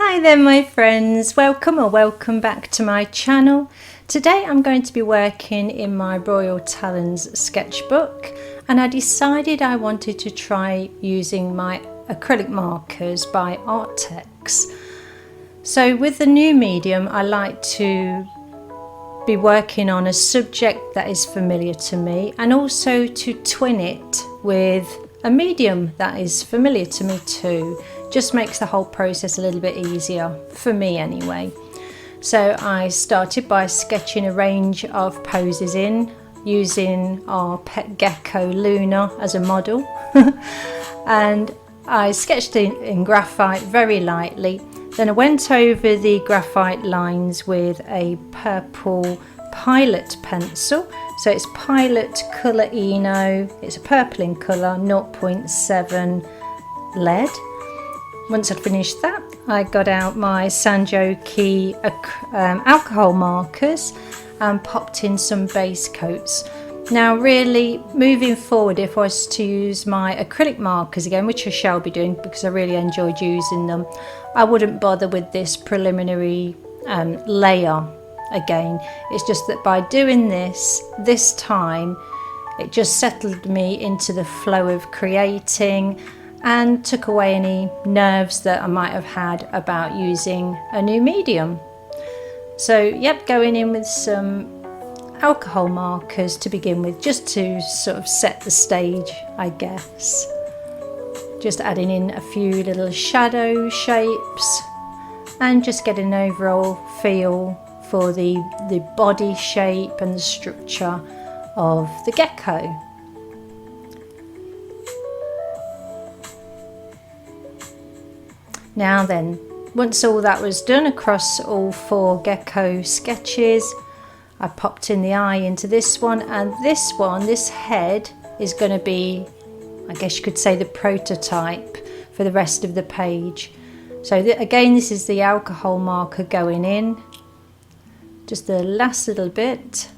Hi there my friends, welcome back to my channel. Today I'm going to be working in my Royal Talens sketchbook, and I decided I wanted to try using my acrylic markers by Arrtx. So with the new medium I like to be working on a subject that is familiar to me, and also to twin it with a medium that is familiar to me too. Just makes the whole process a little bit easier, for me anyway. So I started by sketching a range of poses in, using our pet gecko Luna as a model. And I sketched it in graphite very lightly. Then I went over the graphite lines with a purple Pilot pencil. So it's Pilot Color Eno, it's a purple in colour, 0.7 lead. Once I'd finished that, I got out my Sanjoki alcohol markers and popped in some base coats. Now really, moving forward, if I was to use my acrylic markers again, which I shall be doing because I really enjoyed using them, I wouldn't bother with this preliminary layer again. It's just that by doing this time, it just settled me into the flow of creating and took away any nerves that I might have had about using a new medium. So yep, going in with some alcohol markers to begin with, just to sort of set the stage, I guess. Just adding in a few little shadow shapes and just getting an overall feel for the body shape and the structure of the gecko. Now then, once all that was done across all 4 gecko sketches, I popped in the eye into this one, and this head is going to be, I guess you could say, the prototype for the rest of the page. So again, this is the alcohol marker going in, just the last little bit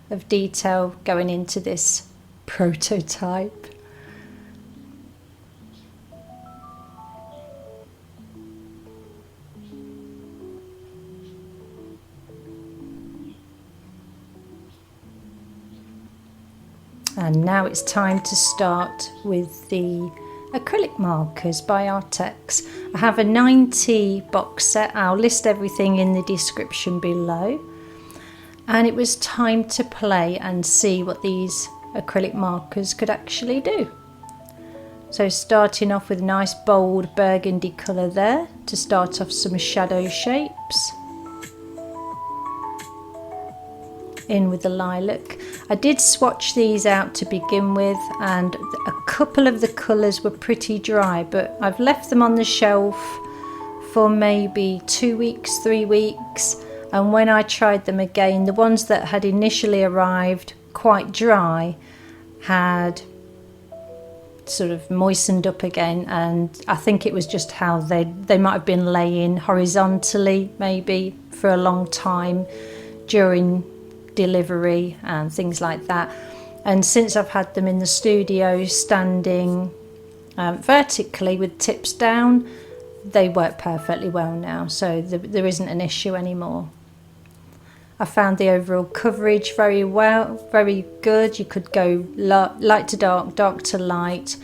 of detail going into this prototype. And now it's time to start with the acrylic markers by Arrtx. I have a 90 box set. I'll list everything in the description below. And it was time to play and see what these acrylic markers could actually do. So starting off with a nice bold burgundy colour there to start off some shadow shapes. In with the lilac. I did swatch these out to begin with, and a couple of the colours were pretty dry, but I've left them on the shelf for maybe 2 weeks, 3 weeks, and when I tried them again, the ones that had initially arrived quite dry had sort of moistened up again, and I think it was just how they might have been laying horizontally maybe for a long time during delivery and things like that. And since I've had them in the studio standing vertically with tips down, they work perfectly well now, so there isn't an issue anymore. I found the overall coverage very good. You could go light to dark, dark to light.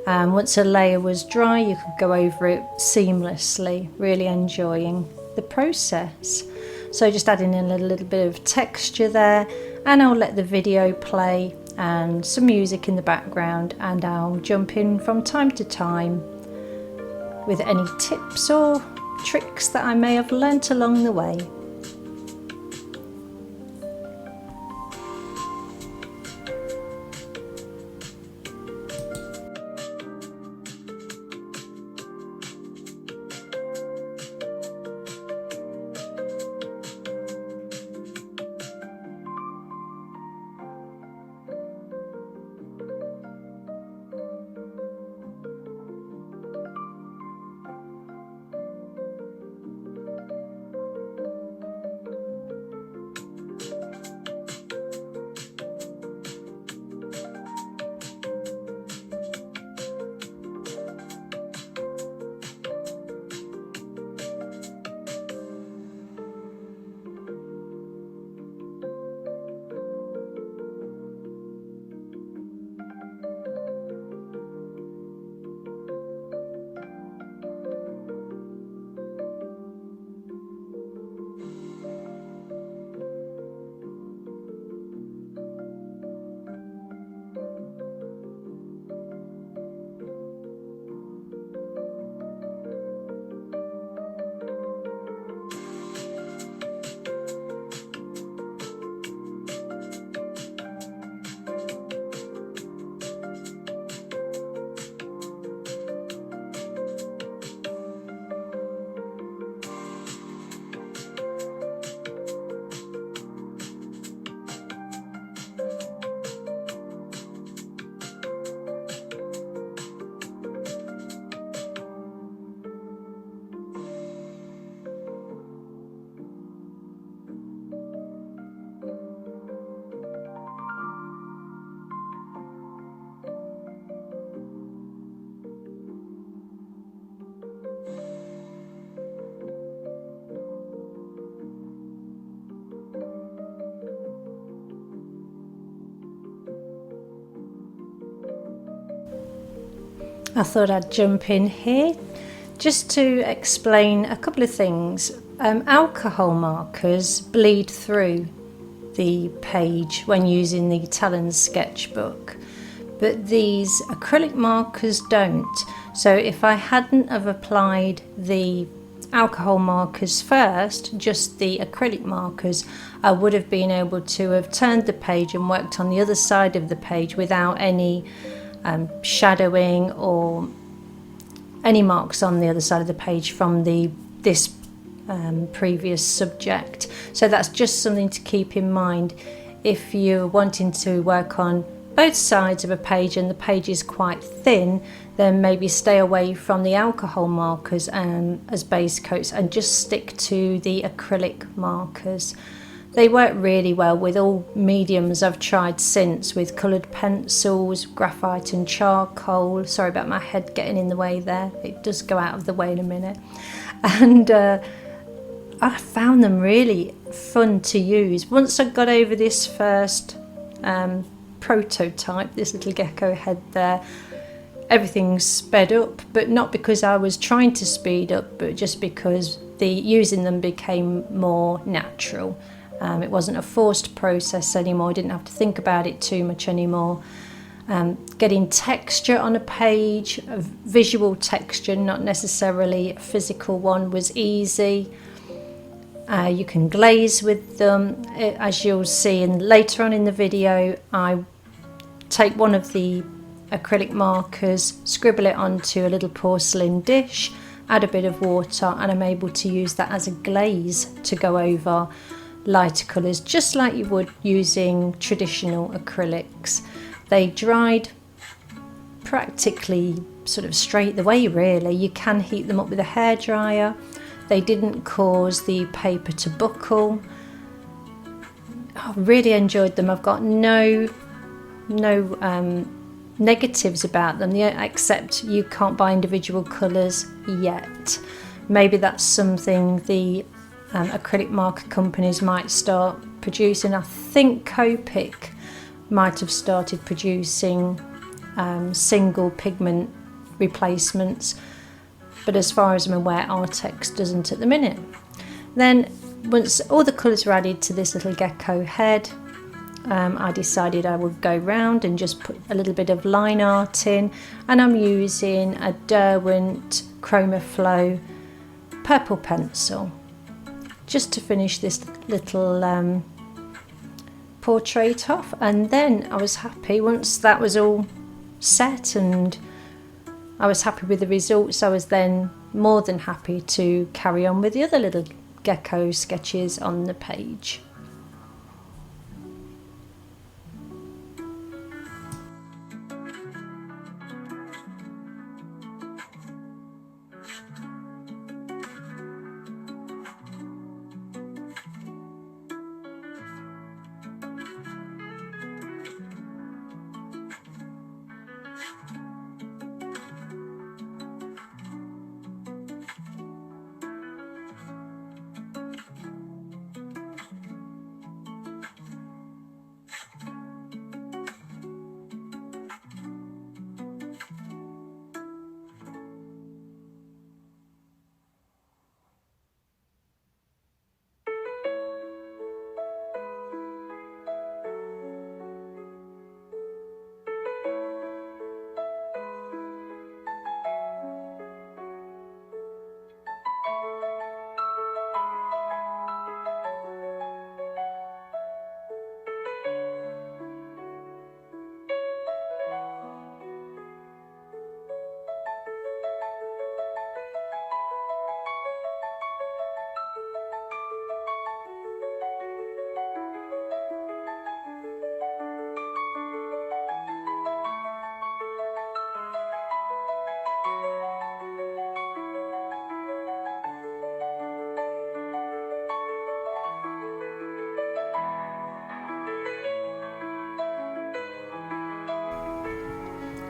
Once a layer was dry, you could go over it seamlessly. Really enjoying the process. So just adding in a little bit of texture there, and I'll let the video play and some music in the background, and I'll jump in from time to time with any tips or tricks that I may have learnt along the way. I thought I'd jump in here just to explain a couple of things. Alcohol markers bleed through the page when using the Talens sketchbook, but these acrylic markers don't. So if I hadn't have applied the alcohol markers first, just the acrylic markers, I would have been able to have turned the page and worked on the other side of the page without any shadowing or any marks on the other side of the page from this previous subject. So that's just something to keep in mind if you're wanting to work on both sides of a page and the page is quite thin. Then maybe stay away from the alcohol markers as base coats and just stick to the acrylic markers. They work really well with all mediums I've tried since, with coloured pencils, graphite and charcoal. Sorry about my head getting in the way there, it does go out of the way in a minute. And I found them really fun to use. Once I got over this first prototype, this little gecko head there, everything sped up, but not because I was trying to speed up, but just because using them became more natural. It wasn't a forced process anymore. I didn't have to think about it too much anymore. Getting texture on a page, a visual texture, not necessarily a physical one, was easy. You can glaze with them. As you'll see later on in the video, I take one of the acrylic markers, scribble it onto a little porcelain dish, add a bit of water, and I'm able to use that as a glaze to go over lighter colours, just like you would using traditional acrylics. They dried practically sort of straight away, really. You can heat them up with a hairdryer. They didn't cause the paper to buckle. I really enjoyed them. I've got no negatives about them, except you can't buy individual colours yet. Maybe that's something the acrylic marker companies might start producing. I think Copic might have started producing single pigment replacements, but as far as I'm aware, Arrtx doesn't at the minute. Then once all the colours were added to this little gecko head, I decided I would go round and just put a little bit of line art in, and I'm using a Derwent Chromaflow purple pencil just to finish this little portrait off. And then I was happy once that was all set and I was happy with the results. I was then more than happy to carry on with the other little gecko sketches on the page.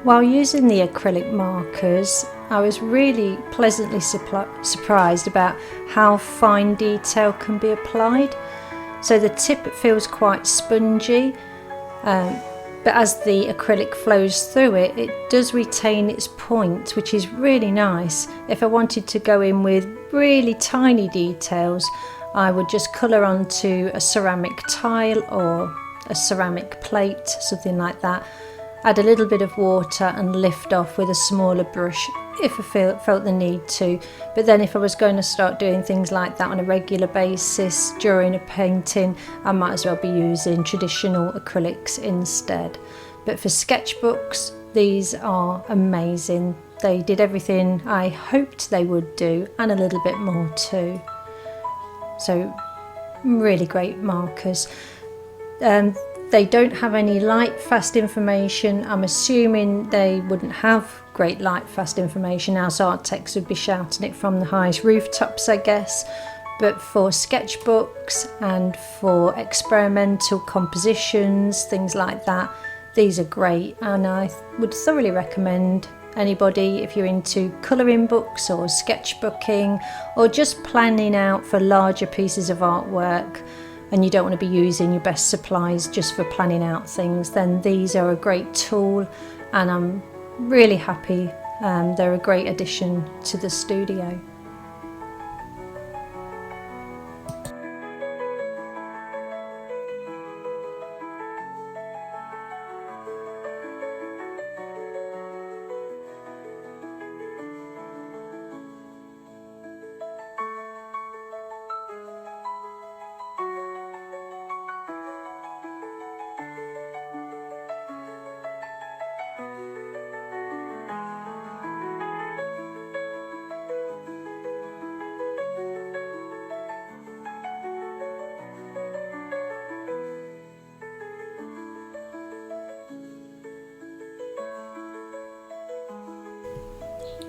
While using the acrylic markers, I was really pleasantly surprised about how fine detail can be applied. So the tip feels quite spongy. but as the acrylic flows through it, it does retain its point, which is really nice. If I wanted to go in with really tiny details, I would just colour onto a ceramic tile or a ceramic plate, something like that. Add a little bit of water and lift off with a smaller brush if I felt the need to. But then if I was going to start doing things like that on a regular basis during a painting, I might as well be using traditional acrylics instead. But for sketchbooks, these are amazing. They did everything I hoped they would do and a little bit more too. So really great markers. They don't have any light fast information. I'm assuming they wouldn't have great light fast information, as Arrtx would be shouting it from the highest rooftops, I guess. But for sketchbooks and for experimental compositions, things like that, these are great, and I would thoroughly recommend anybody, if you're into colouring books or sketchbooking or just planning out for larger pieces of artwork, and you don't want to be using your best supplies just for planning out things, then these are a great tool, and I'm really happy. They're a great addition to the studio.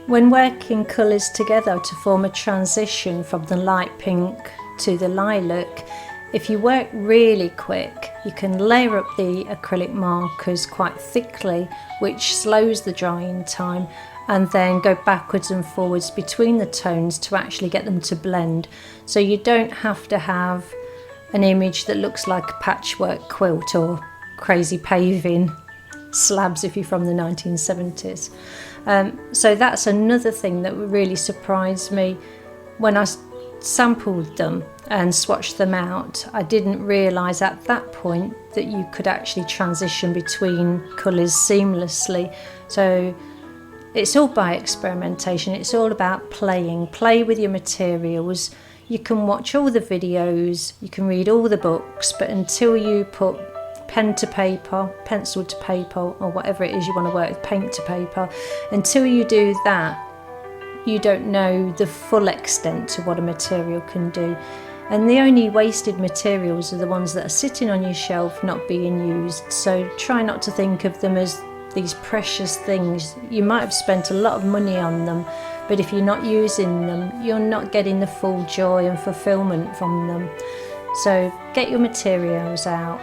When working colours together to form a transition from the light pink to the lilac, if you work really quick, you can layer up the acrylic markers quite thickly, which slows the drying time, and then go backwards and forwards between the tones to actually get them to blend. So you don't have to have an image that looks like a patchwork quilt or crazy paving slabs if you're from the 1970s. So that's another thing that really surprised me when I sampled them and swatched them out. I didn't realise at that point that you could actually transition between colours seamlessly. So it's all by experimentation. It's all about play with your materials. You can watch all the videos, you can read all the books, but until you put pen to paper, pencil to paper, or whatever it is you want to work with, paint to paper, until you do that, you don't know the full extent to what a material can do. And the only wasted materials are the ones that are sitting on your shelf not being used. So try not to think of them as these precious things. You might have spent a lot of money on them, but if you're not using them, you're not getting the full joy and fulfillment from them. So get your materials out.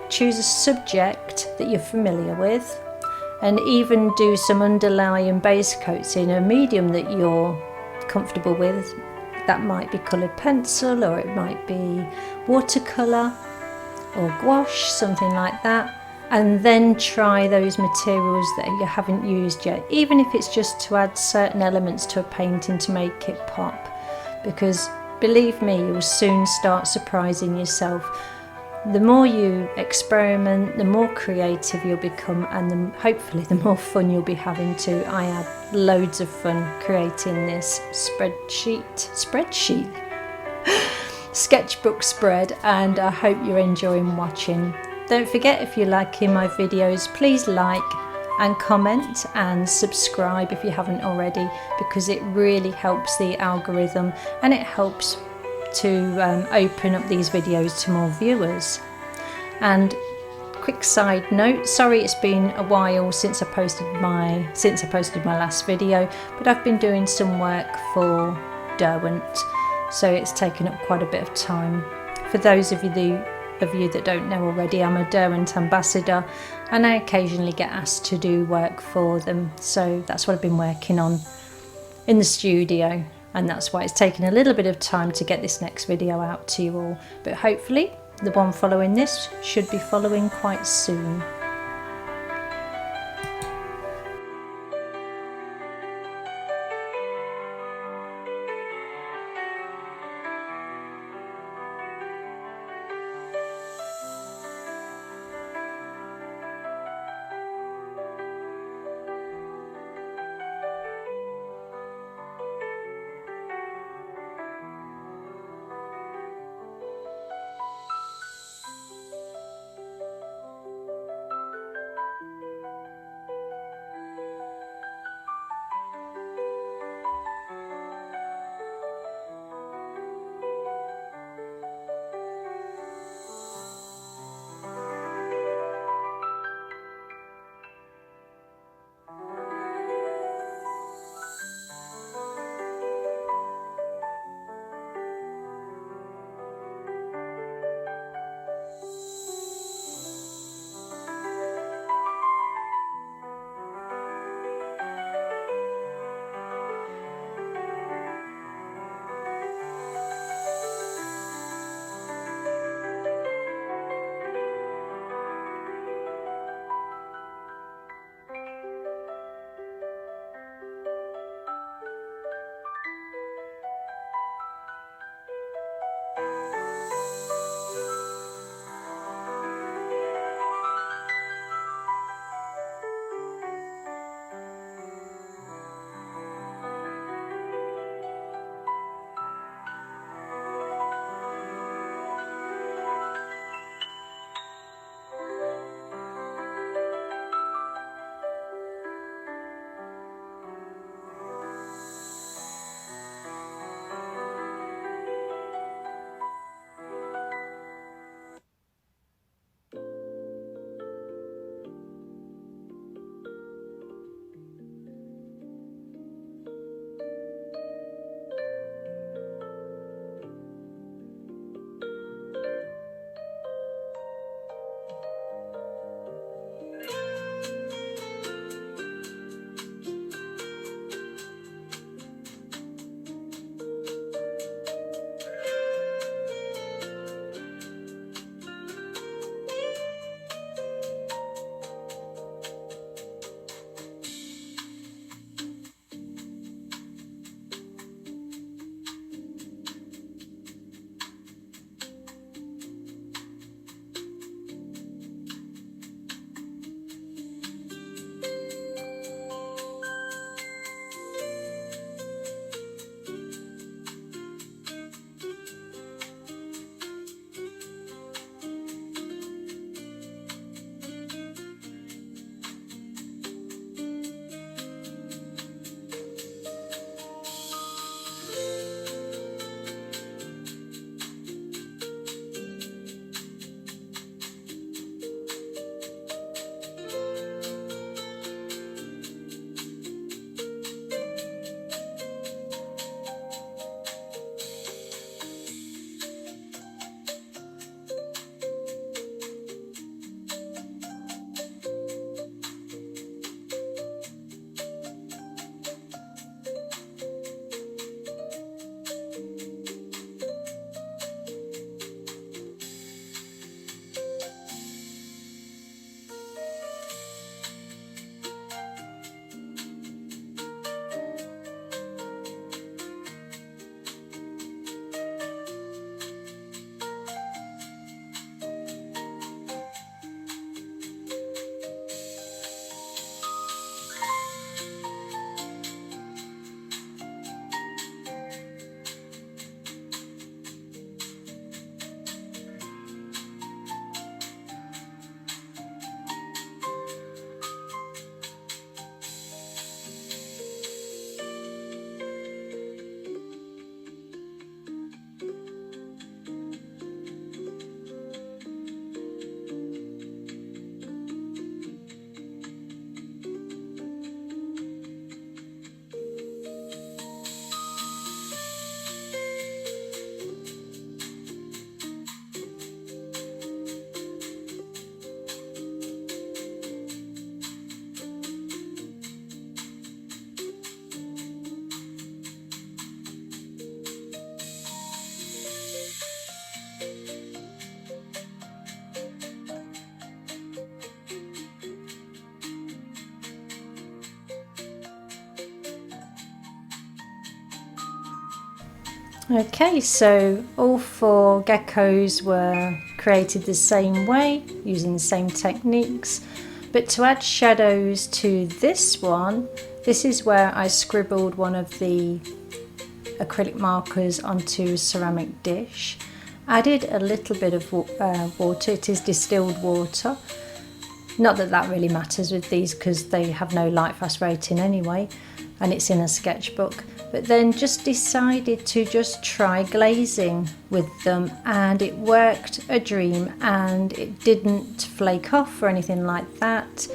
Choose a subject that you're familiar with, and even do some underlying base coats in a medium that you're comfortable with. That might be coloured pencil, or it might be watercolour or gouache, something like that. And then try those materials that you haven't used yet, even if it's just to add certain elements to a painting to make it pop. Because believe me, you'll soon start surprising yourself. The more you experiment, the more creative you'll become, and hopefully the more fun you'll be having too. I had loads of fun creating this sketchbook spread, and I hope you're enjoying watching. Don't forget, if you're liking my videos, please like and comment and subscribe if you haven't already, because it really helps the algorithm and it helps to open up these videos to more viewers. And quick side note, sorry it's been a while since I posted my last video, but I've been doing some work for Derwent, so it's taken up quite a bit of time. For those of you that don't know already, I'm a Derwent ambassador, and I occasionally get asked to do work for them, so that's what I've been working on in the studio. And that's why it's taken a little bit of time to get this next video out to you all. But hopefully the one following this should be following quite soon. Okay, so all 4 geckos were created the same way, using the same techniques. But to add shadows to this one, this is where I scribbled one of the acrylic markers onto a ceramic dish. Added a little bit of water, it is distilled water. Not that that really matters with these because they have no light fast rating anyway, and it's in a sketchbook. But then just decided to just try glazing with them, and it worked a dream, and it didn't flake off or anything like that.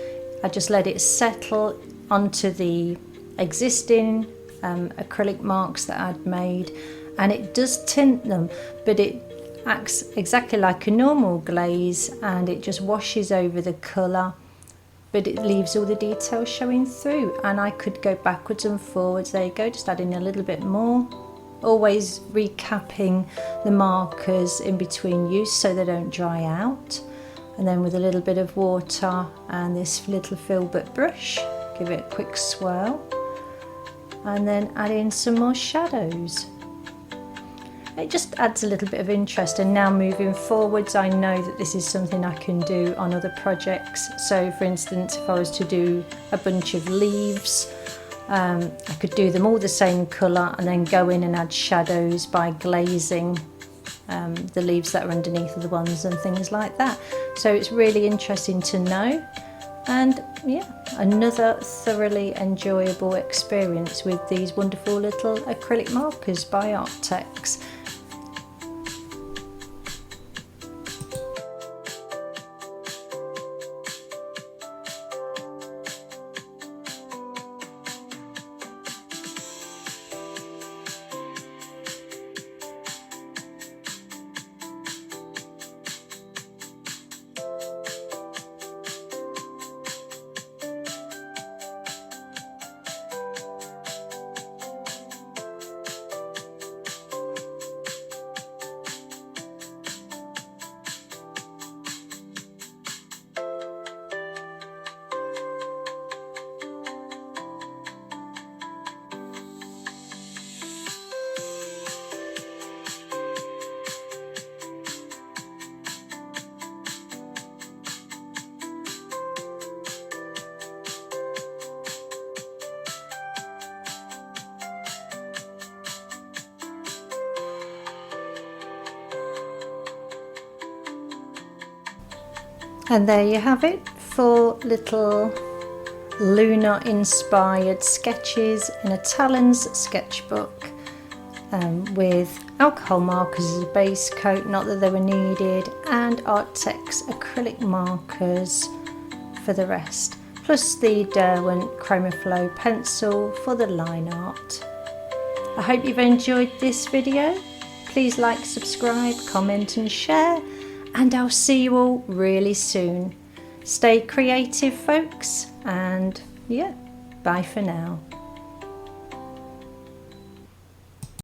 I just let it settle onto the existing acrylic marks that I'd made, and it does tint them, but it acts exactly like a normal glaze, and it just washes over the colour, but it leaves all the details showing through. And I could go backwards and forwards. There you go, just adding a little bit more, always recapping the markers in between use so they don't dry out. And then with a little bit of water and this little filbert brush, give it a quick swirl, and then add in some more shadows. It just adds a little bit of interest, and now moving forwards I know that this is something I can do on other projects. So for instance, if I was to do a bunch of leaves, I could do them all the same colour and then go in and add shadows by glazing the leaves that are underneath of the ones and things like that. So it's really interesting to know, and yeah, another thoroughly enjoyable experience with these wonderful little acrylic markers by Arrtx. And there you have it, 4 little lunar inspired sketches in a Talens sketchbook with alcohol markers as a base coat, not that they were needed, and Arrtx acrylic markers for the rest, plus the Derwent Chromaflow pencil for the line art. I hope you've enjoyed this video. Please like, subscribe, comment and share, and I'll see you all really soon. Stay creative, folks, and yeah, bye for now.